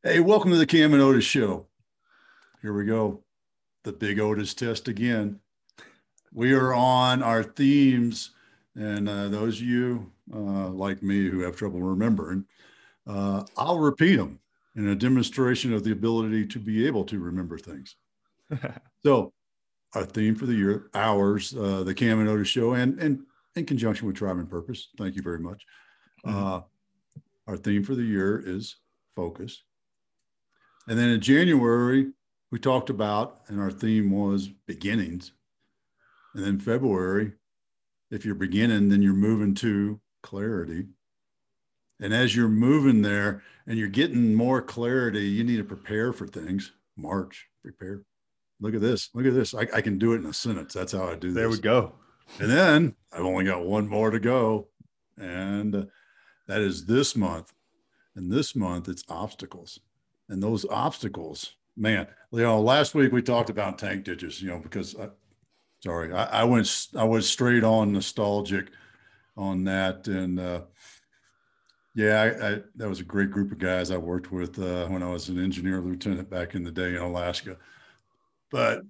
Hey, welcome to the Cam and Otis show. Here we go. The big Otis test again. We are on our themes, and those of you like me who have trouble remembering, I'll repeat them in a demonstration of the ability to be able to remember things. So, our theme for the year, the Cam and Otis show, and in conjunction with Tribe and Purpose. Thank you very much. Our theme for the year is focus. And then in January, we talked about, and our theme was beginnings. And then February, if you're beginning, then you're moving to clarity. And as you're moving there and you're getting more clarity, you need to prepare for things. March, prepare. Look at this. Look at this. I can do it in a sentence. That's how I do this. There we go. And then I've only got one more to go. And that is this month. And this month, it's obstacles. And those obstacles, man, last week we talked about tank ditches, because I was straight on nostalgic on that. And that was a great group of guys I worked with when I was an engineer lieutenant back in the day in Alaska. But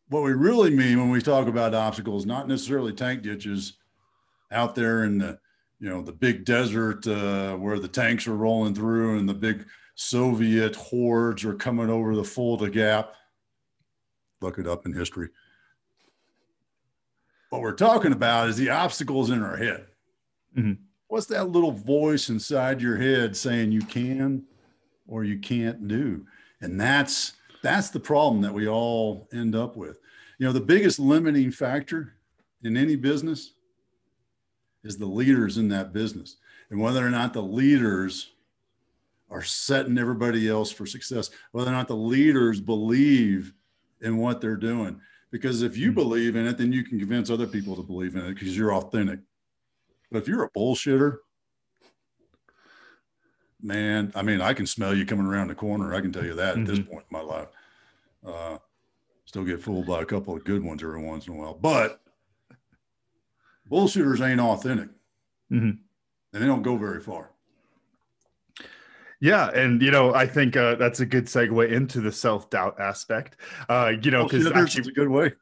what we really mean when we talk about obstacles, not necessarily tank ditches out there in the big desert where the tanks are rolling through and the big Soviet hordes are coming over the Fulda Gap. Look it up in history. What we're talking about is the obstacles in our head. Mm-hmm. What's that little voice inside your head saying you can or you can't do? And that's the problem that we all end up with. The biggest limiting factor in any business is the leaders in that business, and whether or not the leaders are setting everybody else for success, whether or not the leaders believe in what they're doing. Because if you believe in it, then you can convince other people to believe in it because you're authentic. But if you're a bullshitter, man, I can smell you coming around the corner. I can tell you that at this point in my life. Still get fooled by a couple of good ones every once in a while. But bullshitters ain't authentic. And they don't go very far. Yeah. And, I think that's a good segue into the self-doubt aspect, because actually it's a good way.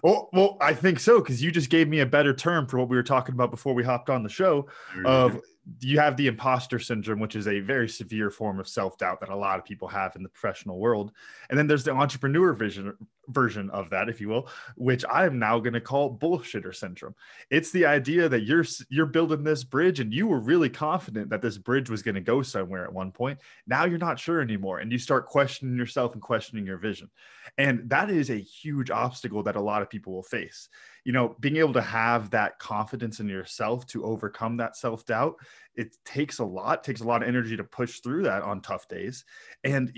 well, I think so. Cause you just gave me a better term for what we were talking about before we hopped on the show of you have the imposter syndrome, which is a very severe form of self-doubt that a lot of people have in the professional world. And then there's the entrepreneur version of that, if you will, which I am now going to call bullshitter syndrome. It's the idea that you're building this bridge and you were really confident that this bridge was going to go somewhere at one point. Now you're not sure anymore. And you start questioning yourself and questioning your vision. And that is a huge obstacle that a lot of people will face. Being able to have that confidence in yourself to overcome that self-doubt, it takes a lot of energy to push through that on tough days. And,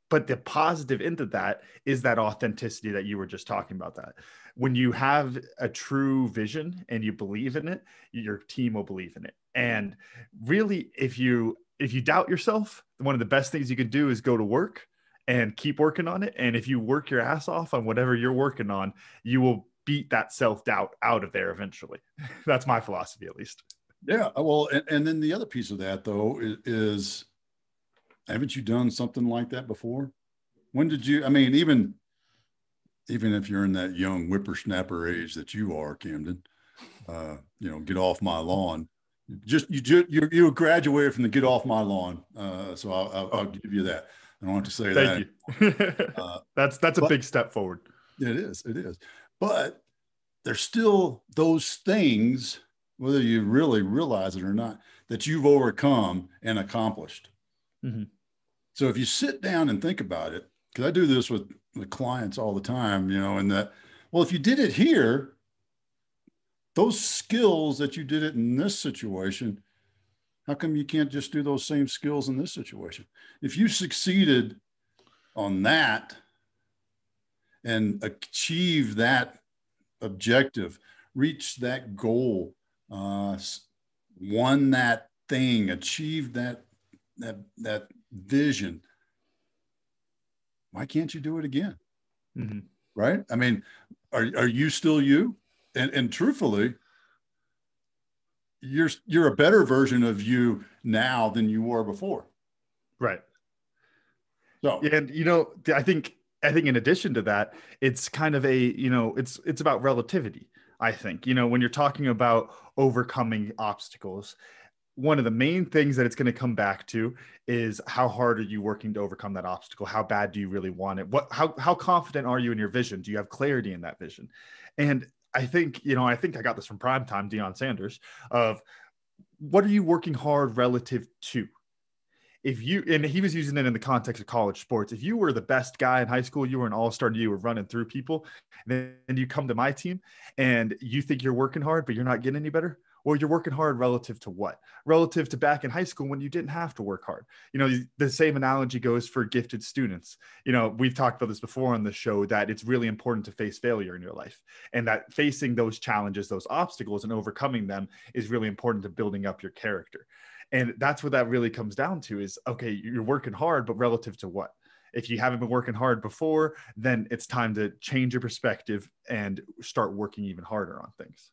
but the positive into that is that authenticity that you were just talking about. That when you have a true vision and you believe in it, your team will believe in it. And really, if you doubt yourself, one of the best things you can do is go to work and keep working on it. And if you work your ass off on whatever you're working on, you will beat that self-doubt out of there eventually. That's my philosophy, at least. Yeah. Well, and then the other piece of that, though, is haven't you done something like that before? When did you, even if you're in that young whippersnapper age that you are, Camden, get off my lawn. You graduated from the get off my lawn. So I'll give you that. I don't have to say that. Thank you. That's a big step forward. It is. But there's still those things, whether you really realize it or not, that you've overcome and accomplished. So if you sit down and think about it, because I do this with clients all the time, and that, well, if you did it here, those skills that you did it in this situation, how come you can't just do those same skills in this situation? If you succeeded on that and achieve that objective, reach that goal, won that thing, achieved that vision, why can't you do it again? Right? Are you still you? And truthfully, you're a better version of you now than you were before. Right. So, And, I think in addition to that, it's kind of it's about relativity. I think, when you're talking about overcoming obstacles, one of the main things that it's going to come back to is how hard are you working to overcome that obstacle? How bad do you really want it? How confident are you in your vision? Do you have clarity in that vision? And I think I got this from primetime Deion Sanders of what are you working hard relative to? And he was using it in the context of college sports. If you were the best guy in high school, you were an all-star, you were running through people, and then you come to my team and you think you're working hard, but you're not getting any better. Well, you're working hard relative to what? Relative to back in high school when you didn't have to work hard. The same analogy goes for gifted students. We've talked about this before on the show that it's really important to face failure in your life, and that facing those challenges, those obstacles, and overcoming them is really important to building up your character. And that's what that really comes down to is, okay, you're working hard, but relative to what? If you haven't been working hard before, then it's time to change your perspective and start working even harder on things.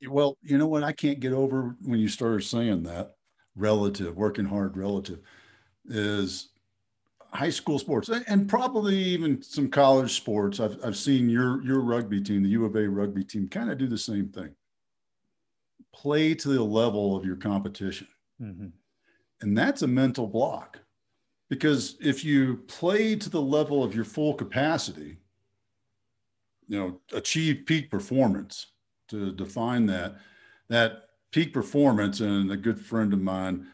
well, you know what? I can't get over when you started saying that relative, working hard relative is high school sports and probably even some college sports. I've seen your rugby team, the U of A rugby team, kind of do the same thing. Play to the level of your competition. Mm-hmm. And that's a mental block, because if you play to the level of your full capacity, achieve peak performance, to define that peak performance. And a good friend of mine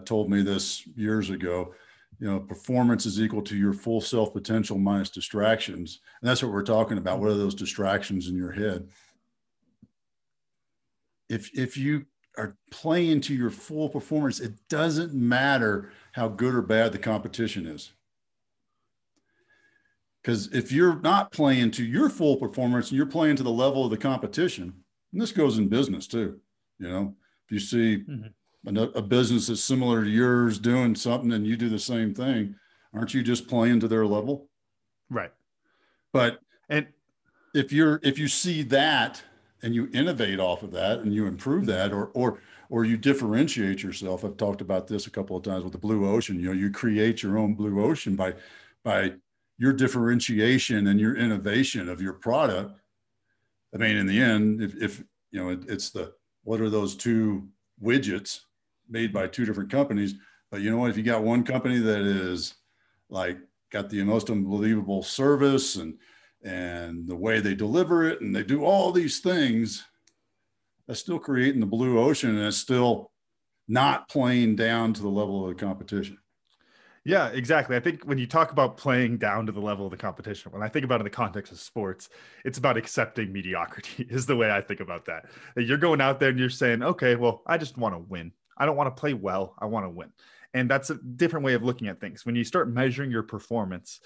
told me this years ago, performance is equal to your full self potential minus distractions. And that's what we're talking about. What are those distractions in your head? If you are playing to your full performance, it doesn't matter how good or bad the competition is. Because if you're not playing to your full performance and you're playing to the level of the competition, and this goes in business too, if you see a business that's similar to yours doing something and you do the same thing, aren't you just playing to their level? Right. But and if you see that and you innovate off of that and you improve that, or you differentiate yourself. I've talked about this a couple of times with the blue ocean. You create your own blue ocean by your differentiation and your innovation of your product. I mean, in the end, if it's what are those two widgets made by two different companies? But you know what? If you got one company that is like got the most unbelievable service and the way they deliver it, and they do all these things, that's still creating the blue ocean, and it's still not playing down to the level of the competition. Yeah, exactly. I think when you talk about playing down to the level of the competition, when I think about it in the context of sports, it's about accepting mediocrity is the way I think about that. You're going out there and you're saying, okay, well, I just want to win. I don't want to play well. I want to win. And that's a different way of looking at things. When you start measuring your performance,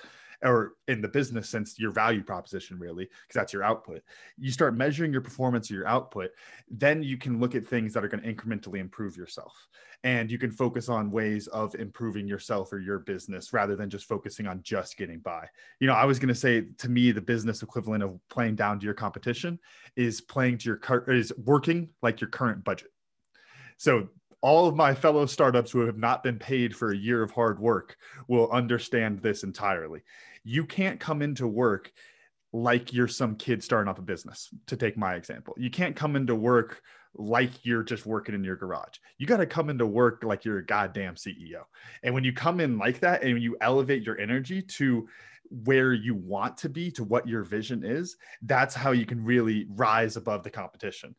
or in the business sense, your value proposition, really, because that's your output. You start measuring your performance or your output, then you can look at things that are going to incrementally improve yourself. And you can focus on ways of improving yourself or your business rather than just focusing on just getting by. I was going to say, to me, the business equivalent of playing down to your competition is working like your current budget. So all of my fellow startups who have not been paid for a year of hard work will understand this entirely. You can't come into work like you're some kid starting up a business, to take my example. You can't come into work like you're just working in your garage. You got to come into work like you're a goddamn CEO. And when you come in like that and you elevate your energy to where you want to be, to what your vision is, that's how you can really rise above the competition.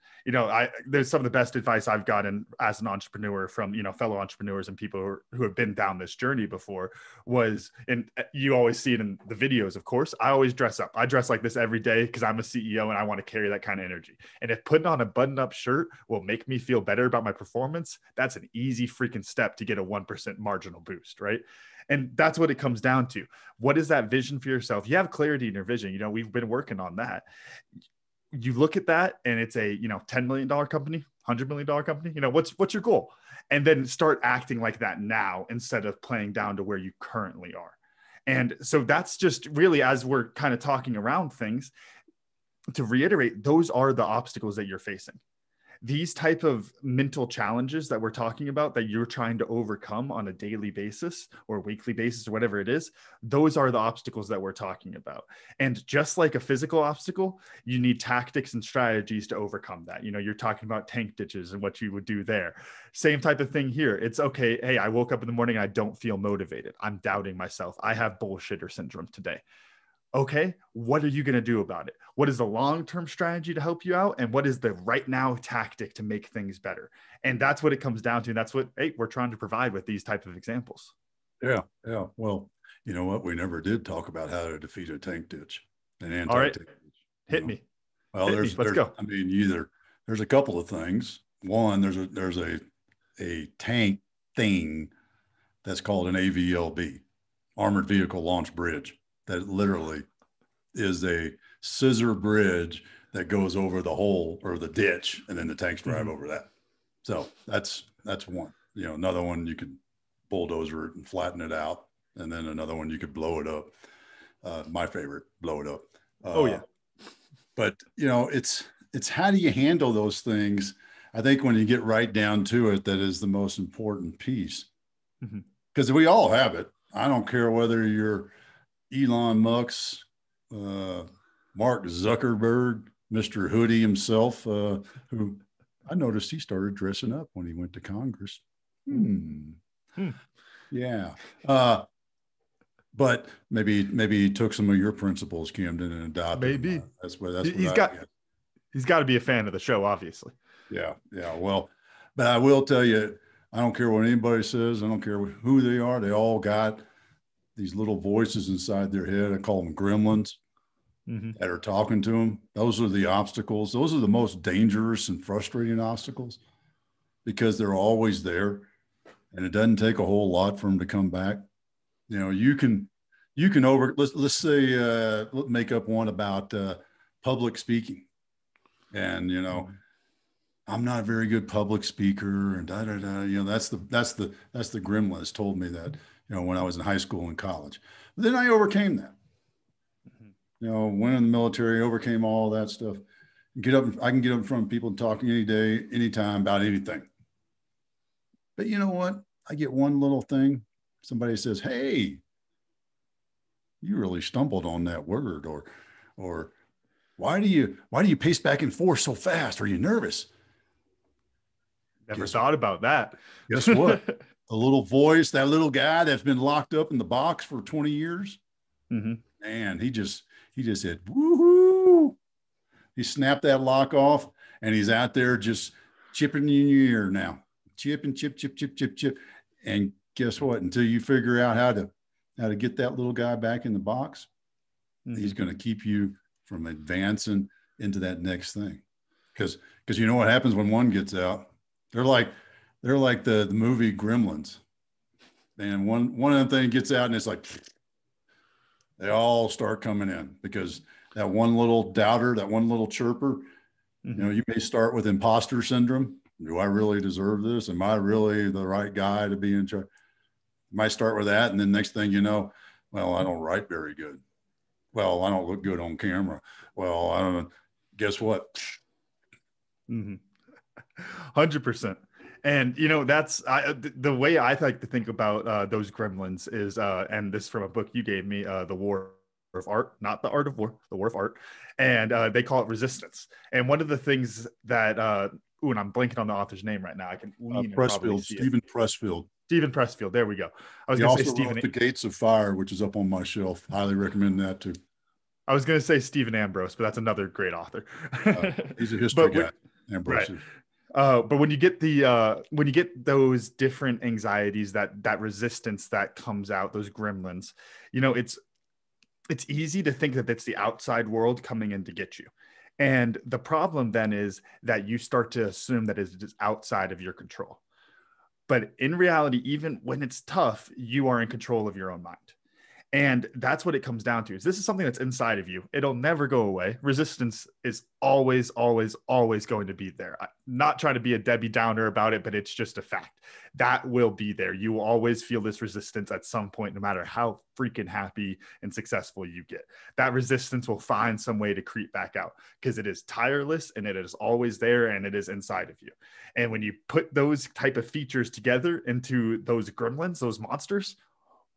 There's some of the best advice I've gotten as an entrepreneur from, fellow entrepreneurs and people who have been down this journey before was, and you always see it in the videos, of course, I always dress up. I dress like this every day because I'm a CEO and I want to carry that kind of energy. And if putting on a button-up shirt will make me feel better about my performance, that's an easy freaking step to get a 1% marginal boost, right? And that's what it comes down to. What is that vision for yourself? You have clarity in your vision. We've been working on that. You look at that and it's a, $10 million company, $100 million company. What's your goal? And then start acting like that now instead of playing down to where you currently are. And so that's just really, as we're kind of talking around things, to reiterate, those are the obstacles that you're facing. these type of mental challenges that we're talking about that you're trying to overcome on a daily basis or weekly basis or whatever it is, those are the obstacles that we're talking about. And just like a physical obstacle, you need tactics and strategies to overcome that. You know, you're talking about tank ditches and what you would do there. Same type of thing here. It's okay. Hey, I woke up in the morning and I don't feel motivated. I'm doubting myself. I have bullshitter syndrome today. Okay, what are you going to do about it? What is the long-term strategy to help you out? And what is the right now tactic to make things better? And that's what it comes down to. And that's what, hey, we're trying to provide with these type of examples. Yeah. Yeah. Well, you know what? We never did talk about how to defeat a tank ditch, an anti-tank All right, ditch. hit me. Well, Let's go. I mean, there's a couple of things. One, there's a tank thing that's called an AVLB, Armored Vehicle Launch Bridge, that literally is a scissor bridge that goes over the hole or the ditch, and then the tanks drive over that. So that's one. You know, another one you could bulldozer it and flatten it out, and then another one you could blow it up. My favorite, blow it up. Oh yeah. But you know, it's how do you handle those things? I think when you get right down to it, that is the most important piece, because we all have it. I don't care whether you're Elon Musk's, Mark Zuckerberg, Mr. Hoodie himself, who I noticed he started dressing up when he went to Congress. Yeah. But maybe he took some of your principles, Camden, and adopted maybe them. That's what he's got to be a fan of the show, obviously. Yeah. Well, but I will tell you, I don't care what anybody says. I don't care who they are. They all got these little voices inside their head. I call them gremlins that are talking to them. Those are the obstacles. Those are the most dangerous and frustrating obstacles, because they're always there, and it doesn't take a whole lot for them to come back. You know, you can let's say, make up one about public speaking. And, you know, I'm not a very good public speaker, and you know, that's the gremlin that's told me that, you know, when I was in high school and college. But then I overcame that. You know, went in the military, overcame all that stuff. I can get up in front of people and talk any day, anytime about anything. But you know what? I get one little thing. Somebody says, "Hey, you really stumbled on that word," or why do you pace back and forth so fast? Are you nervous? Never thought about that. Guess what? The little voice, that little guy that's been locked up in the box for 20 years, man, he just said, woohoo. He snapped that lock off, and he's out there just chipping in your ear now. Chip and chip. And guess what? Until you figure out how to get that little guy back in the box, he's going to keep you from advancing into that next thing. Because you know what happens when one gets out? They're like the movie Gremlins. And one of them things gets out, and it's like they all start coming in, because that one little doubter, that one little chirper, you know, you may start with imposter syndrome. Do I really deserve this? Am I really the right guy to be in charge? You might start with that, and then next thing you know, well, I don't write very good. Well, I don't look good on camera. Well, I don't know. Guess what? 100%. And, you know, that's the way I like to think about those gremlins is, and this is from a book you gave me, The War of Art, not the Art of War, The War of Art. And they call it resistance. And one of the things that, and I'm blanking on the author's name right now. I can Pressfield, Stephen Pressfield. Stephen Pressfield. There we go. I was going to say Stephen. The Gates of Fire, which is up on my shelf. Highly recommend that too. I was going to say Stephen Ambrose, but that's another great author. He's a history guy. Ambrose. Right. But when you get those different anxieties, that resistance that comes out, those gremlins, you know, it's easy to think that it's the outside world coming in to get you. And the problem then is that you start to assume that it is outside of your control. But in reality, even when it's tough, you are in control of your own mind. And that's what it comes down to. Is this is something that's inside of you. It'll never go away. Resistance is always, always, always going to be there. I'm not trying to be a Debbie Downer about it, but it's just a fact. That will be there. You will always feel this resistance at some point, no matter how freaking happy and successful you get. That resistance will find some way to creep back out because it is tireless and it is always there and it is inside of you. And when you put those type of features together into those gremlins, those monsters,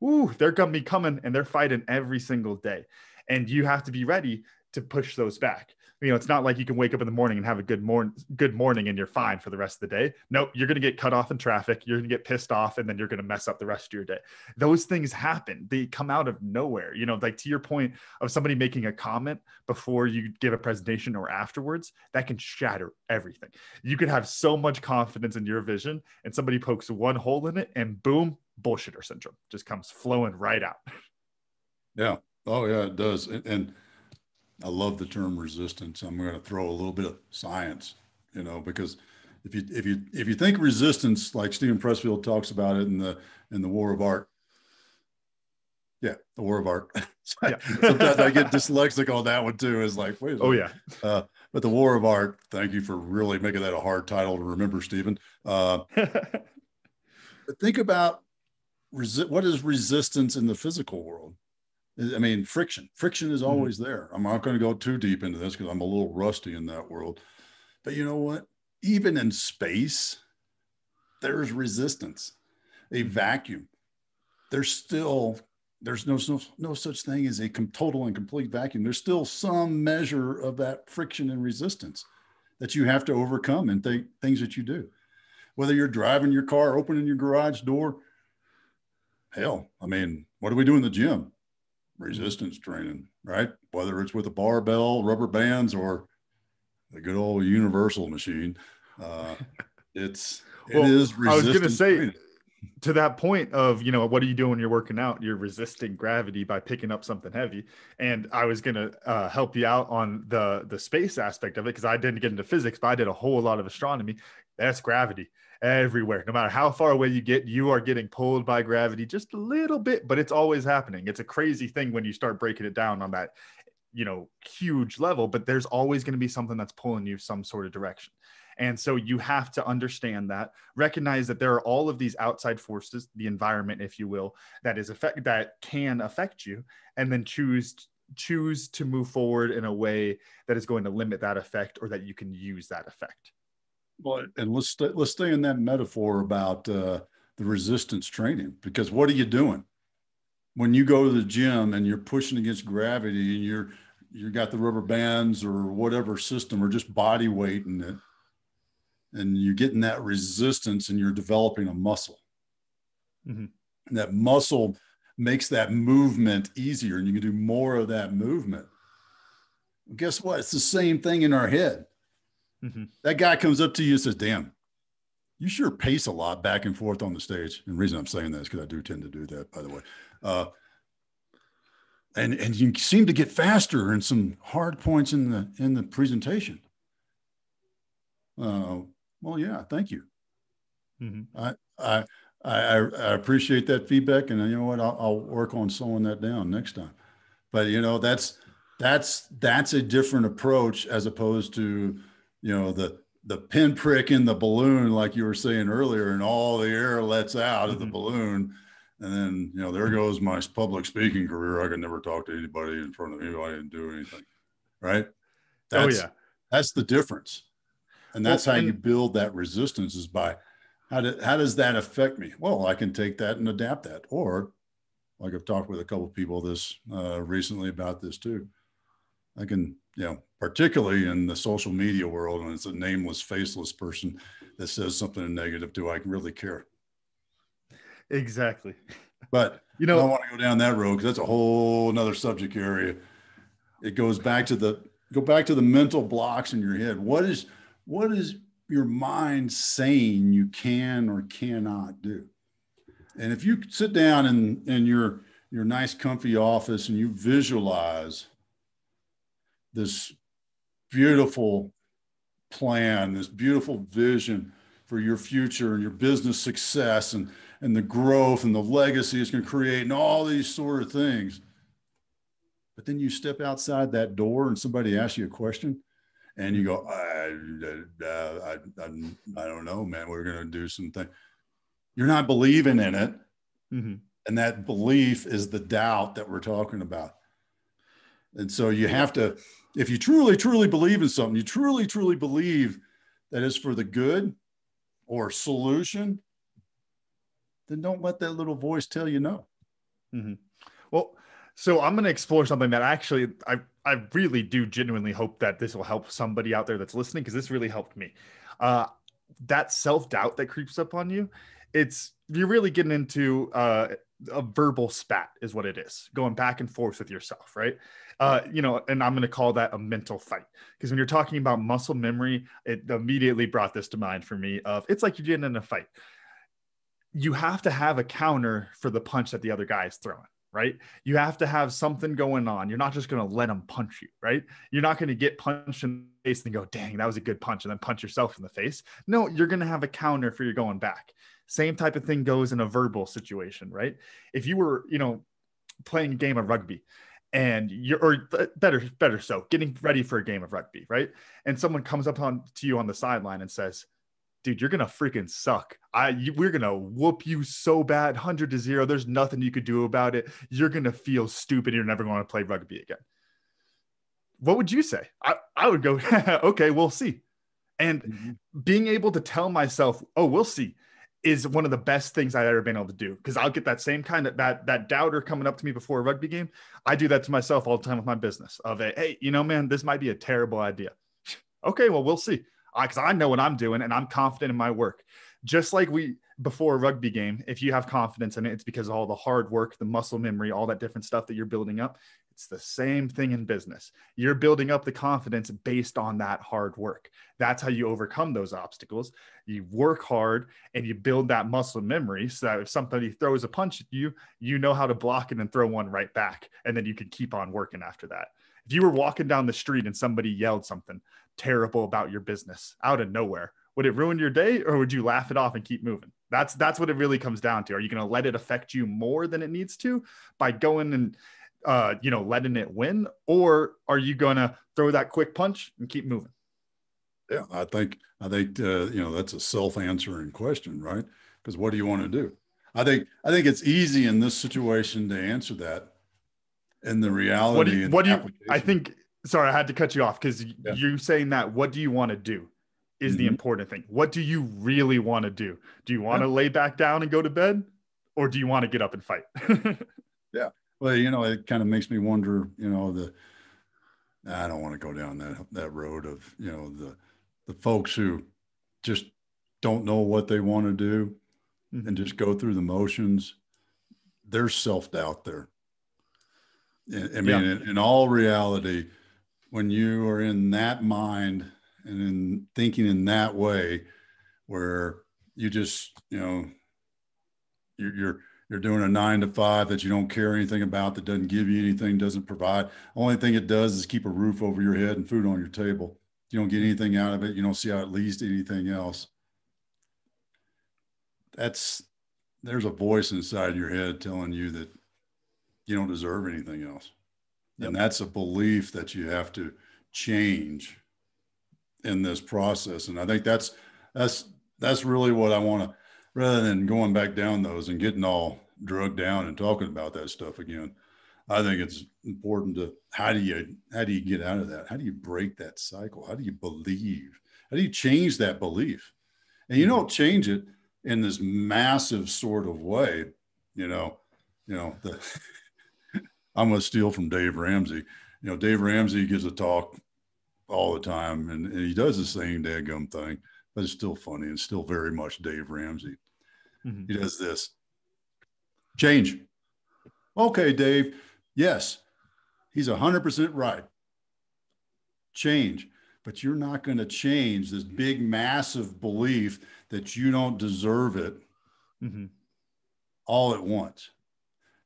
ooh, they're going to be coming and they're fighting every single day. And you have to be ready to push those back. You know, it's not like you can wake up in the morning and have a good morning and you're fine for the rest of the day. Nope, you're going to get cut off in traffic. You're going to get pissed off and then you're going to mess up the rest of your day. Those things happen. They come out of nowhere. You know, like to your point of somebody making a comment before you give a presentation or afterwards, that can shatter everything. You could have so much confidence in your vision and somebody pokes one hole in it and boom, bullshitter syndrome just comes flowing right out. Yeah. Oh yeah, it does. And I love the term resistance. I'm going to throw a little bit of science, you know, because if you think resistance, like Stephen Pressfield talks about it in the War of Art. Yeah, the War of Art. Sometimes I get dyslexic on that one too. Is like, wait a minute. Yeah. But the War of Art. Thank you for really making that a hard title to remember, Stephen. But think about what is resistance in the physical world? I mean, friction is always there. I'm not going to go too deep into this because I'm a little rusty in that world. But you know what? Even in space, there's resistance. A vacuum. There's no such thing as a total and complete vacuum. There's still some measure of that friction and resistance that you have to overcome in things that you do. Whether you're driving your car, opening your garage door, hell, I mean, what do we do in the gym? Resistance training, right? Whether it's with a barbell, rubber bands, or the good old universal machine. It is resistance. I was going to say, training. To that point of, you know, what do you do when you're working out? You're resisting gravity by picking up something heavy. And I was going to help you out on the space aspect of it because I didn't get into physics, but I did a whole lot of astronomy. That's gravity everywhere. No matter how far away you get, you are getting pulled by gravity just a little bit, but it's always happening. It's a crazy thing when you start breaking it down on that, you know, huge level, but there's always going to be something that's pulling you some sort of direction. And so you have to understand that, recognize that there are all of these outside forces, the environment, if you will, that can affect you, and then choose to move forward in a way that is going to limit that effect or that you can use that effect. Well, and let's stay in that metaphor about the resistance training, because what are you doing when you go to the gym and you're pushing against gravity and you got the rubber bands or whatever system or just body weight in it, and you're getting that resistance and you're developing a muscle. Mm-hmm. And that muscle makes that movement easier and you can do more of that movement. Well, guess what? It's the same thing in our head. Mm-hmm. That guy comes up to you and says, damn, you sure pace a lot back and forth on the stage. And the reason I'm saying that is because I do tend to do that, by the way. And you seem to get faster in some hard points in the presentation. Well, yeah, thank you. Mm-hmm. I appreciate that feedback, and you know what? I'll work on slowing that down next time. But you know, that's a different approach as opposed to, you know, the pinprick in the balloon, like you were saying earlier, and all the air lets out of the balloon, and then, you know, there goes my public speaking career. I could never talk to anybody in front of anybody and do anything, right? That's the difference. And that's how you build that resistance, is by how does that affect me? Well, I can take that and adapt that. Or, like I've talked with a couple of people recently about this too. I can, you know, particularly in the social media world, and it's a nameless, faceless person that says something negative, do I really care? Exactly. But you know, I don't want to go down that road because that's a whole nother subject area. It goes back to the mental blocks in your head. What is your mind saying you can or cannot do? And if you sit down in your nice comfy office and you visualize this beautiful plan, this beautiful vision for your future and your business success, and and the growth and the legacy it's going to create and all these sort of things. But then you step outside that door and somebody asks you a question and you go, I don't know, man, we're going to do something. You're not believing in it. Mm-hmm. And that belief is the doubt that we're talking about. And so you have to, if you truly, truly believe in something, you truly, truly believe that it's for the good or solution, then don't let that little voice tell you no. Mm-hmm. Well, so I'm going to explore something that actually I really do genuinely hope that this will help somebody out there that's listening, because this really helped me. That self-doubt that creeps up on you, you're really getting into a verbal spat is what it is, going back and forth with yourself, right? And I'm going to call that a mental fight, because when you're talking about muscle memory, it immediately brought this to mind for me of it's like you're getting in a fight. You have to have a counter for the punch that the other guy is throwing, right? You have to have something going on. You're not just going to let him punch you, right? You're not going to get punched in the face and go, dang, that was a good punch, and then punch yourself in the face. No, you're going to have a counter for your going back. Same type of thing goes in a verbal situation, right? If you were, playing a game of rugby and better so, getting ready for a game of rugby, right? And someone comes up to you on the sideline and says, dude, you're going to freaking suck. We're going to whoop you so bad, 100-0. There's nothing you could do about it. You're going to feel stupid. You're never going to play rugby again. What would you say? I would go, okay, we'll see. And being able to tell myself, oh, we'll see, is one of the best things I've ever been able to do. Because I'll get that same kind of that doubter coming up to me before a rugby game. I do that to myself all the time with my business of hey, man, this might be a terrible idea. Okay, well, we'll see. Because I know what I'm doing and I'm confident in my work. Just like before a rugby game, if you have confidence in it, it's because of all the hard work, the muscle memory, all that different stuff that you're building up. It's the same thing in business. You're building up the confidence based on that hard work. That's how you overcome those obstacles. You work hard and you build that muscle memory so that if somebody throws a punch at you, you know how to block it and throw one right back. And then you can keep on working after that. If you were walking down the street and somebody yelled something terrible about your business out of nowhere, would it ruin your day, or would you laugh it off and keep moving? That's what it really comes down to. Are you going to let it affect you more than it needs to by going and letting it win, or are you going to throw that quick punch and keep moving? Yeah, I think that's a self-answering question, right? Because what do you want to do? I think it's easy in this situation to answer that. And the reality, sorry, I had to cut you off, because you're saying that what do you want to do is the important thing. What do you really want to do? Do you want to lay back down and go to bed, or do you want to get up and fight? Yeah. Well, it kind of makes me wonder, I don't want to go down that road of, the folks who just don't know what they want to do and just go through the motions. There's self-doubt there. I mean, in all reality, when you are in that mind and in thinking in that way, where you just, you're doing a 9-to-5 that you don't care anything about, that doesn't give you anything, doesn't provide. Only thing it does is keep a roof over your head and food on your table. You don't get anything out of it. You don't see how it leads to anything else. There's a voice inside your head telling you that you don't deserve anything else. Yep. And that's a belief that you have to change in this process. And I think that's really what I want to, rather than going back down those and getting all drugged down and talking about that stuff again. I think it's important to, how do you get out of that? How do you break that cycle? How do you believe? How do you change that belief? And you don't change it in this massive sort of way, I'm going to steal from Dave Ramsey. Dave Ramsey gives a talk all the time, and he does the same daggum thing, but it's still funny and still very much Dave Ramsey. He does this. Change. Okay, Dave. Yes, he's 100% right. Change. But you're not going to change this big, massive belief that you don't deserve it all at once.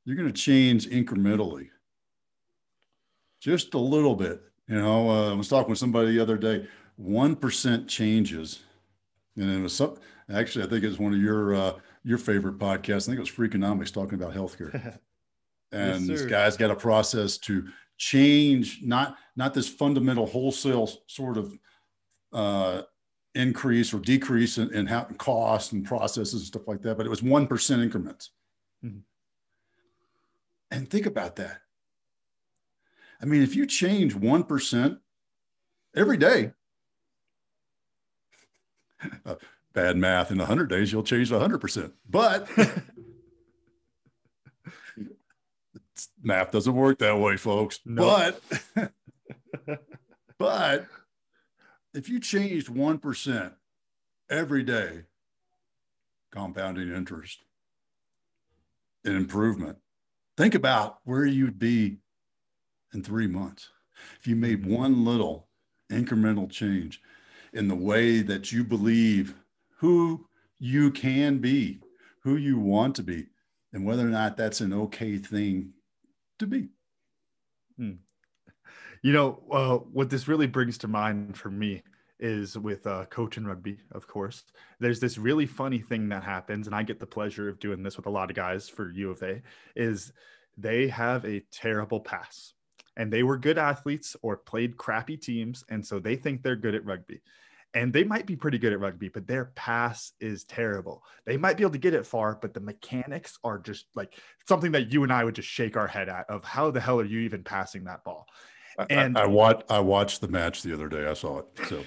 You're going to change incrementally, just a little bit. I was talking with somebody the other day, 1% changes. And it was actually, I think it's one of your your favorite podcast. I think it was Freakonomics talking about healthcare. And Yes, this sir. guy's got a process to change, not this fundamental wholesale sort of increase or decrease in how costs and processes and stuff like that, but it was 1% increments. Mhm. And think about that. I mean, if you change 1% every day, bad math, in 100 days, you'll change 100%. But math doesn't work that way, folks. Nope. But if you changed 1% every day, compounding interest and improvement, think about where you'd be in 3 months. If you made one little incremental change in the way that you believe who you can be, who you want to be, and whether or not that's an okay thing to be. What this really brings to mind for me is with coaching rugby, of course. There's this really funny thing that happens, and I get the pleasure of doing this with a lot of guys for U of A, is they have a terrible pass. And they were good athletes or played crappy teams, and so they think they're good at rugby. And they might be pretty good at rugby, but their pass is terrible. They might be able to get it far, but the mechanics are just like something that you and I would just shake our head at of how the hell are you even passing that ball? And I watched the match the other day. I saw it. So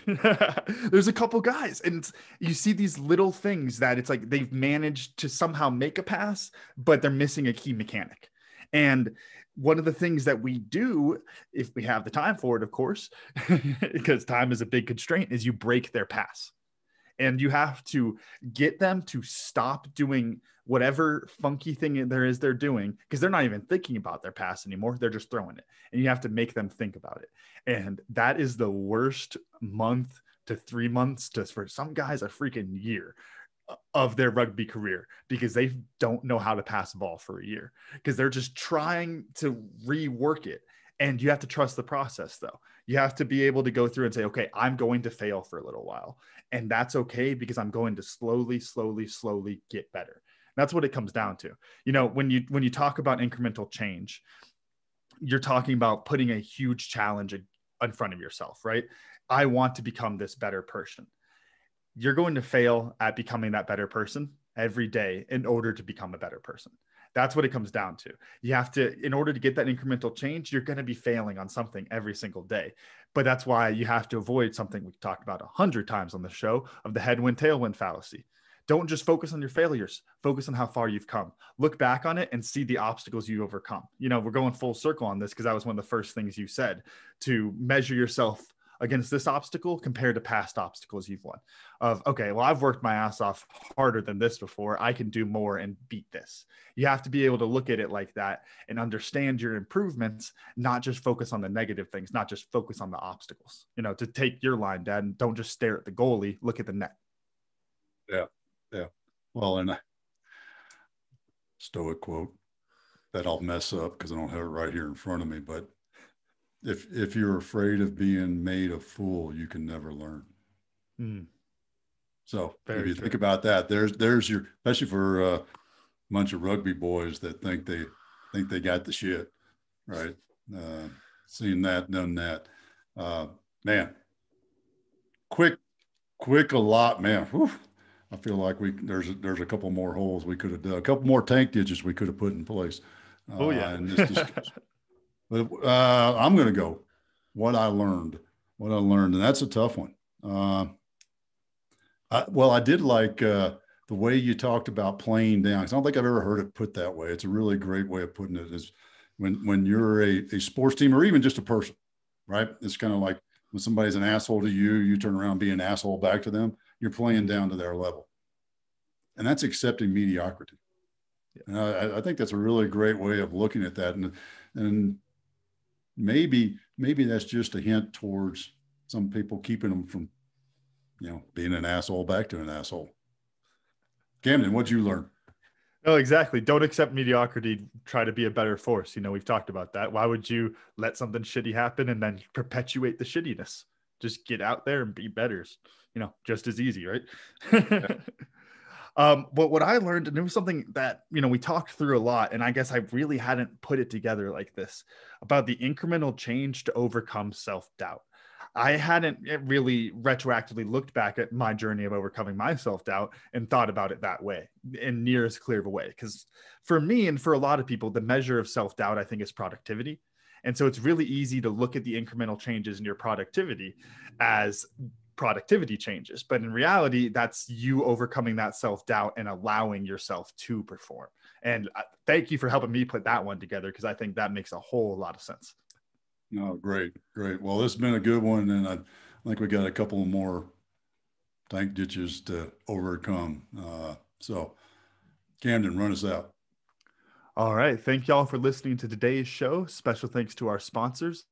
there's a couple guys, and you see these little things that it's like they've managed to somehow make a pass, but they're missing a key mechanic. And one of the things that we do, if we have the time for it, of course, because time is a big constraint, is you break their pass. And you have to get them to stop doing whatever funky thing they're doing, because they're not even thinking about their pass anymore. They're just throwing it. And you have to make them think about it. And that is the worst month to 3 months to, for some guys, a freaking year of their rugby career, because they don't know how to pass a ball for a year, because they're just trying to rework it. And you have to trust the process, though. You have to be able to go through and say, okay, I'm going to fail for a little while. And that's okay, because I'm going to slowly get better. That's what it comes down to. You know, when you talk about incremental change, you're talking about putting a huge challenge in front of yourself, right? I want to become this better person. You're going to fail at becoming that better person every day in order to become a better person. That's what it comes down to. You have to, in order to get that incremental change, you're going to be failing on something every single day. But that's why you have to avoid something we've talked about 100 times on the show, of the headwind tailwind fallacy. Don't just focus on your failures. Focus on how far you've come. Look back on it and see the obstacles you overcome. You know, we're going full circle on this, because that was one of the first things you said, to measure yourself against this obstacle compared to past obstacles you've won. Of, okay, well, I've worked my ass off harder than this before. I can do more and beat this. You have to be able to look at it like that and understand your improvements, not just focus on the negative things, not just focus on the obstacles. You know, to take your line, Dad, and don't just stare at the goalie, look at the net. yeah. Well, and Stoic quote that I'll mess up because I don't have it right here in front of me, but if you're afraid of being made a fool, you can never learn. So if you think about that, there's your, especially for a bunch of rugby boys that think they got the shit, right? Seen that, done that. Man, quick a lot, man. Whew. I feel like there's a couple more holes we could have done, a couple more tank ditches we could have put in place. In this discussion. But I'm going to go what I learned, and that's a tough one. I did like the way you talked about playing down. I don't think I've ever heard it put that way. It's a really great way of putting it. Is when you're a sports team, or even just a person, right? It's kind of like when somebody's an asshole to you, you turn around and be an asshole back to them. You're playing down to their level, and that's accepting mediocrity. And I think that's a really great way of looking at that, and maybe that's just a hint towards some people, keeping them from, being an asshole back to an asshole. Camden, what'd you learn? No, exactly. Don't accept mediocrity. Try to be a better force. You know, we've talked about that. Why would you let something shitty happen and then perpetuate the shittiness? Just get out there and be better. You know, just as easy, right? But what I learned, and it was something that, we talked through a lot, and I guess I really hadn't put it together like this, about the incremental change to overcome self-doubt. I hadn't really retroactively looked back at my journey of overcoming my self-doubt and thought about it that way, in near as clear of a way. Because for me and for a lot of people, the measure of self-doubt, I think, is productivity. And so it's really easy to look at the incremental changes in your productivity as productivity changes. But in reality, that's you overcoming that self-doubt and allowing yourself to perform. And thank you for helping me put that one together, because I think that makes a whole lot of sense. Oh, great. Well, this has been a good one. And I think we got a couple more tank ditches to overcome. So Camden, run us out. All right. Thank y'all for listening to today's show. Special thanks to our sponsors.